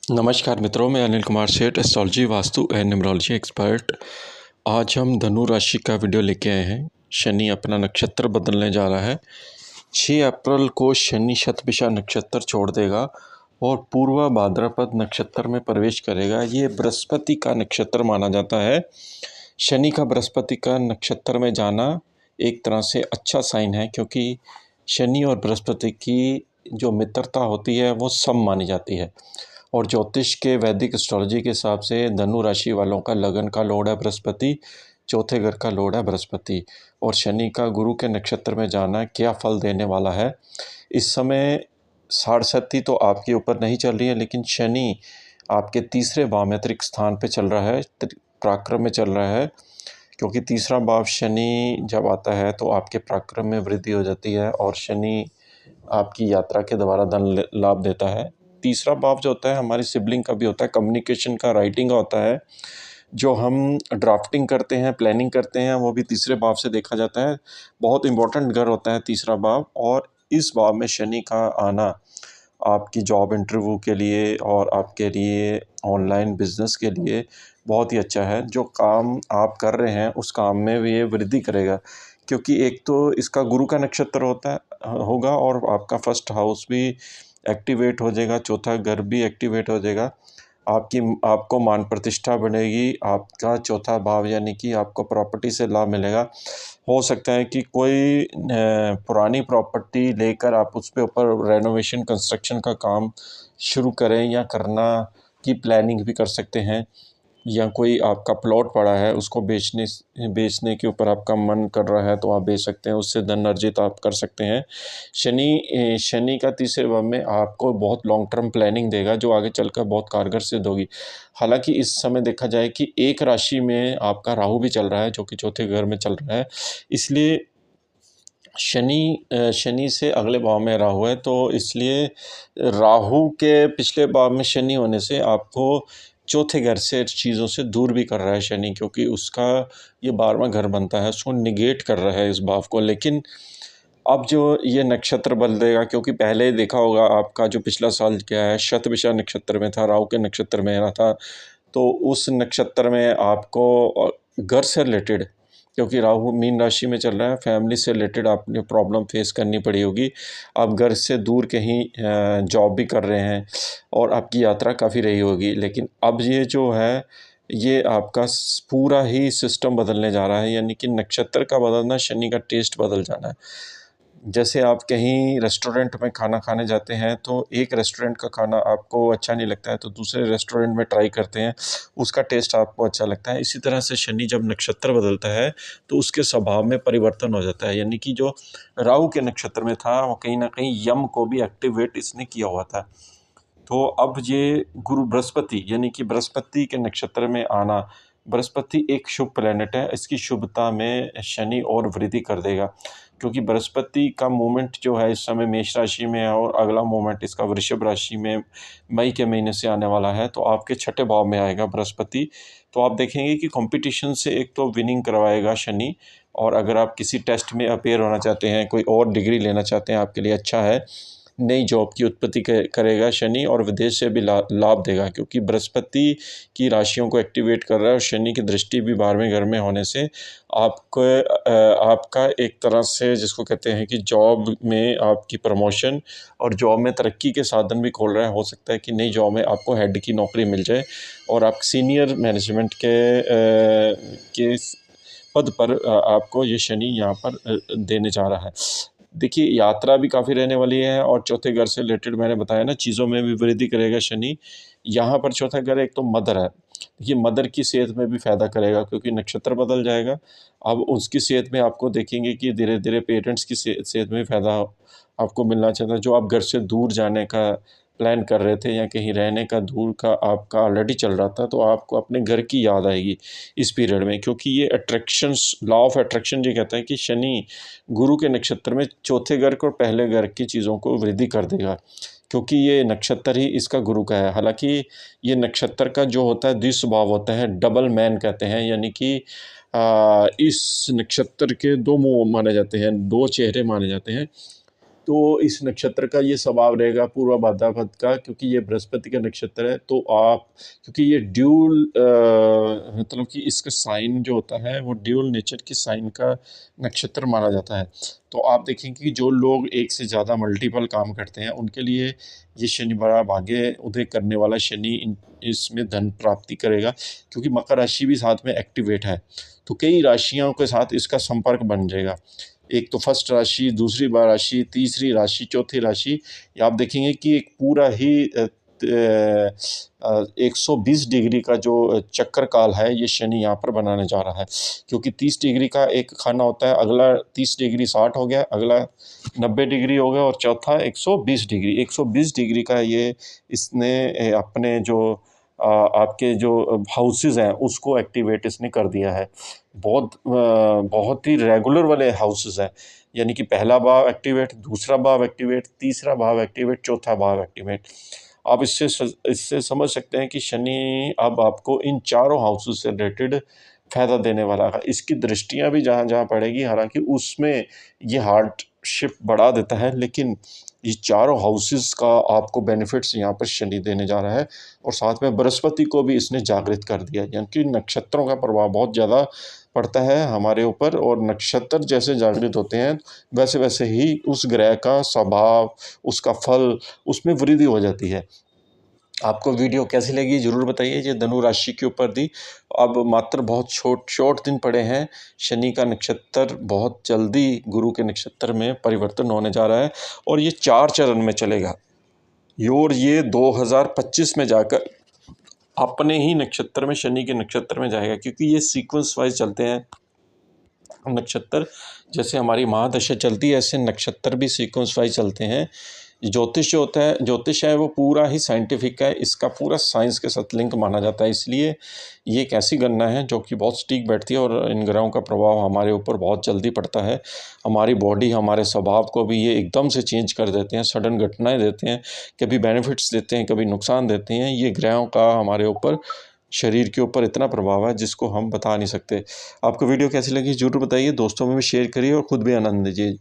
नमस्कार मित्रों, मैं अनिल कुमार सेठ, astrology, vastu and numerology expert. आज हम धनु राशि का वीडियो लेके आए हैं। शनि अपना नक्षत्र बदलने जा रहा है। 6 अप्रैल को शनि शतभिषा नक्षत्र छोड़ देगा और पूर्वा भाद्रपद नक्षत्र में प्रवेश करेगा। ये बृहस्पति का नक्षत्र माना जाता है। शनि का बृहस्पति का नक्षत्र में जाना एक तरह से अच्छा साइन है, क्योंकि शनि और बृहस्पति की जो मित्रता होती है वो सम मानी जाती है। और ज्योतिष के वैदिक एस्ट्रोलॉजी के हिसाब से धनु राशि वालों का लगन का लॉर्ड है बृहस्पति, चौथे घर का लॉर्ड है बृहस्पति। और शनि का गुरु के नक्षत्र में जाना क्या फल देने वाला है। इस समय साढ़सती तो आपके ऊपर नहीं चल रही है, लेकिन शनि आपके तीसरे भाव में अतिरिक्त स्थान पे चल रहा है, पराक्रम में चल रहा है। क्योंकि तीसरा भाव शनि जब आता है तो आपके पराक्रम में वृद्धि हो जाती है और शनि आपकी यात्रा के द्वारा धन लाभ देता है। तीसरा भाव जो होता है हमारी सिबलिंग का भी होता है, कम्युनिकेशन का, राइटिंग का होता है। जो हम ड्राफ्टिंग करते हैं, प्लानिंग करते हैं, वो भी तीसरे भाव से देखा जाता है। बहुत इंपॉर्टेंट घर होता है तीसरा भाव। और इस भाव में शनि का आना आपकी जॉब इंटरव्यू के लिए और आपके लिए ऑनलाइन बिजनेस के लिए बहुत ही अच्छा है। जो काम आप कर रहे हैं उस काम में भी ये वृद्धि करेगा, क्योंकि एक तो इसका गुरु का नक्षत्र होगा और आपका फर्स्ट हाउस भी एक्टिवेट हो जाएगा, चौथा घर भी एक्टिवेट हो जाएगा। आपको मान प्रतिष्ठा बढ़ेगी। आपका चौथा भाव यानी कि आपको प्रॉपर्टी से लाभ मिलेगा। हो सकता है कि कोई पुरानी प्रॉपर्टी लेकर आप उस पे ऊपर रेनोवेशन कंस्ट्रक्शन का काम शुरू करें, या करना की प्लानिंग भी कर सकते हैं। या कोई आपका प्लॉट पड़ा है उसको बेचने के ऊपर आपका मन कर रहा है तो आप बेच सकते हैं, उससे धन अर्जित आप कर सकते हैं। शनि का तीसरे भाव में आपको बहुत लॉन्ग टर्म प्लानिंग देगा, जो आगे चलकर बहुत कारगर सिद्ध होगी। हालांकि इस समय देखा जाए कि एक राशि में आपका राहु भी चल रहा है, जो कि चौथे घर में चल रहा है। इसलिए शनि से अगले भाव में राहु है, तो इसलिए राहु के पिछले भाव में शनि होने से आपको चौथे घर से चीज़ों से दूर भी कर रहा है शनि, क्योंकि उसका ये 12वां घर बनता है, उसको निगेट कर रहा है इस भाव को। लेकिन अब जो ये नक्षत्र बदलेगा, क्योंकि पहले देखा होगा आपका जो पिछला साल क्या है, शतभिषा नक्षत्र में था, राहु के नक्षत्र में रहा था। तो उस नक्षत्र में आपको घर से रिलेटेड, क्योंकि राहु मीन राशि में चल रहा है, फैमिली से रिलेटेड आपने प्रॉब्लम फेस करनी पड़ी होगी। आप घर से दूर कहीं जॉब भी कर रहे हैं और आपकी यात्रा काफ़ी रही होगी। लेकिन अब ये जो है ये आपका पूरा ही सिस्टम बदलने जा रहा है, यानी कि नक्षत्र का बदलना, शनि का टेस्ट बदल जाना है। जैसे आप कहीं रेस्टोरेंट में खाना खाने जाते हैं तो एक रेस्टोरेंट का खाना आपको अच्छा नहीं लगता है तो दूसरे रेस्टोरेंट में ट्राई करते हैं, उसका टेस्ट आपको अच्छा लगता है। इसी तरह से शनि जब नक्षत्र बदलता है तो उसके स्वभाव में परिवर्तन हो जाता है, यानी कि जो राहु के नक्षत्र में था वो कहीं ना कहीं यम को भी एक्टिवेट इसने किया हुआ था। तो अब ये गुरु बृहस्पति यानी कि बृहस्पति के नक्षत्र में आना, बृहस्पति एक शुभ प्लैनेट है, इसकी शुभता में शनि और वृद्धि कर देगा। क्योंकि बृहस्पति का मूवमेंट जो है इस समय मेष राशि में है और अगला मूवमेंट इसका वृषभ राशि में मई के महीने से आने वाला है, तो आपके छठे भाव में आएगा बृहस्पति। तो आप देखेंगे कि कंपटीशन से एक तो विनिंग करवाएगा शनि, और अगर आप किसी टेस्ट में अपेयर होना चाहते हैं, कोई और डिग्री लेना चाहते हैं, आपके लिए अच्छा है। नई जॉब की उत्पत्ति करेगा शनि और विदेश से भी लाभ देगा, क्योंकि बृहस्पति की राशियों को एक्टिवेट कर रहा है और शनि की दृष्टि भी 12वें घर में होने से आपका एक तरह से जिसको कहते हैं कि जॉब में आपकी प्रमोशन और जॉब में तरक्की के साधन भी खोल रहा है। हो सकता है कि नई जॉब में आपको हेड की नौकरी मिल जाए और आप सीनियर मैनेजमेंट के पद पर आपको ये शनि यहाँ पर देने जा रहा है। देखिए, यात्रा भी काफ़ी रहने वाली है और चौथे घर से रिलेटेड मैंने बताया ना, चीज़ों में भी वृद्धि करेगा शनि। यहाँ पर चौथा घर एक तो मदर है। देखिए, मदर की सेहत में भी फ़ायदा करेगा, क्योंकि नक्षत्र बदल जाएगा। अब उसकी सेहत में आपको देखेंगे कि धीरे धीरे पेरेंट्स की सेहत में फ़ायदा आपको मिलना चाहिए। जो आप घर से दूर जाने का प्लान कर रहे थे या कहीं रहने का दूर का आपका ऑलरेडी चल रहा था, तो आपको अपने घर की याद आएगी इस पीरियड में। क्योंकि ये अट्रैक्शंस, लॉ ऑफ अट्रैक्शन ये कहता है कि शनि गुरु के नक्षत्र में चौथे घर को और पहले घर की चीज़ों को वृद्धि कर देगा, क्योंकि ये नक्षत्र ही इसका गुरु का है। हालांकि ये नक्षत्र का जो होता है द्विस्वभाव होता है, डबल मैन कहते हैं, यानी कि इस नक्षत्र के दो मुंह माने जाते हैं, दो चेहरे माने जाते हैं। तो इस नक्षत्र का ये स्वभाव रहेगा पूर्व भाद्रपद का, क्योंकि ये बृहस्पति का नक्षत्र है। तो आप, क्योंकि ये ड्यूल मतलब कि इसका साइन जो होता है वो ड्यूल नेचर की साइन का नक्षत्र माना जाता है। तो आप देखेंगे कि जो लोग एक से ज़्यादा मल्टीपल काम करते हैं उनके लिए ये शनि बड़ा भाग्य उदय करने वाला शनि इसमें धन प्राप्ति करेगा, क्योंकि मकर राशि भी साथ में एक्टिवेट है। तो कई राशियों के साथ इसका संपर्क बन जाएगा। एक तो फर्स्ट राशि, दूसरी राशि, तीसरी राशि, चौथी राशि, आप देखेंगे कि एक पूरा ही 120 डिग्री का जो चक्कर काल है ये शनि यहाँ पर बनाने जा रहा है, क्योंकि 30 डिग्री का एक खाना होता है, अगला 30 डिग्री 60 हो गया, अगला 90 डिग्री हो गया और चौथा 120 डिग्री। 120 डिग्री का ये इसने अपने जो आपके जो हाउसेज हैं उसको एक्टिवेट इसने कर दिया है। बहुत ही रेगुलर वाले हाउसेज हैं, यानी कि पहला भाव एक्टिवेट, दूसरा भाव एक्टिवेट, तीसरा भाव एक्टिवेट, चौथा भाव एक्टिवेट। आप इससे समझ सकते हैं कि शनि अब आपको इन चारों हाउसेज से रिलेटेड फ़ायदा देने वाला है। इसकी दृष्टियाँ भी जहाँ जहाँ पड़ेगी, हालांकि उसमें ये हार्डशिप बढ़ा देता है, लेकिन ये चारों हाउसेस का आपको बेनिफिट्स यहाँ पर शनि देने जा रहा है। और साथ में बृहस्पति को भी इसने जागृत कर दिया, यानी कि नक्षत्रों का प्रभाव बहुत ज़्यादा पड़ता है हमारे ऊपर, और नक्षत्र जैसे जागृत होते हैं वैसे वैसे ही उस ग्रह का स्वभाव, उसका फल, उसमें वृद्धि हो जाती है। आपको वीडियो कैसी लगी ज़रूर बताइए। ये धनु राशि के ऊपर दी। अब मात्र बहुत शॉर्ट दिन पड़े हैं। शनि का नक्षत्र बहुत जल्दी गुरु के नक्षत्र में परिवर्तन होने जा रहा है और ये 4 चरण में चलेगा। और ये 2025 में जाकर अपने ही नक्षत्र में, शनि के नक्षत्र में जाएगा, क्योंकि ये सीक्वेंस वाइज चलते हैं नक्षत्र। जैसे हमारी महादशा चलती है ऐसे नक्षत्र भी सीक्वेंस वाइज चलते हैं। ज्योतिष जो होता है, ज्योतिष है वो पूरा ही साइंटिफिक है, इसका पूरा साइंस के साथ लिंक माना जाता है। इसलिए ये एक ऐसी गणना है जो कि बहुत सटीक बैठती है और इन ग्रहों का प्रभाव हमारे ऊपर बहुत जल्दी पड़ता है। हमारी बॉडी, हमारे स्वभाव को भी ये एकदम से चेंज कर देते हैं, सडन घटनाएं देते हैं, कभी बेनिफिट्स देते हैं, कभी नुकसान देते हैं। ये ग्रहों का हमारे ऊपर, शरीर के ऊपर इतना प्रभाव है जिसको हम बता नहीं सकते। आपको वीडियो कैसी लगी ज़रूर बताइए, दोस्तों में भी शेयर करिए और ख़ुद भी आनंद लीजिए।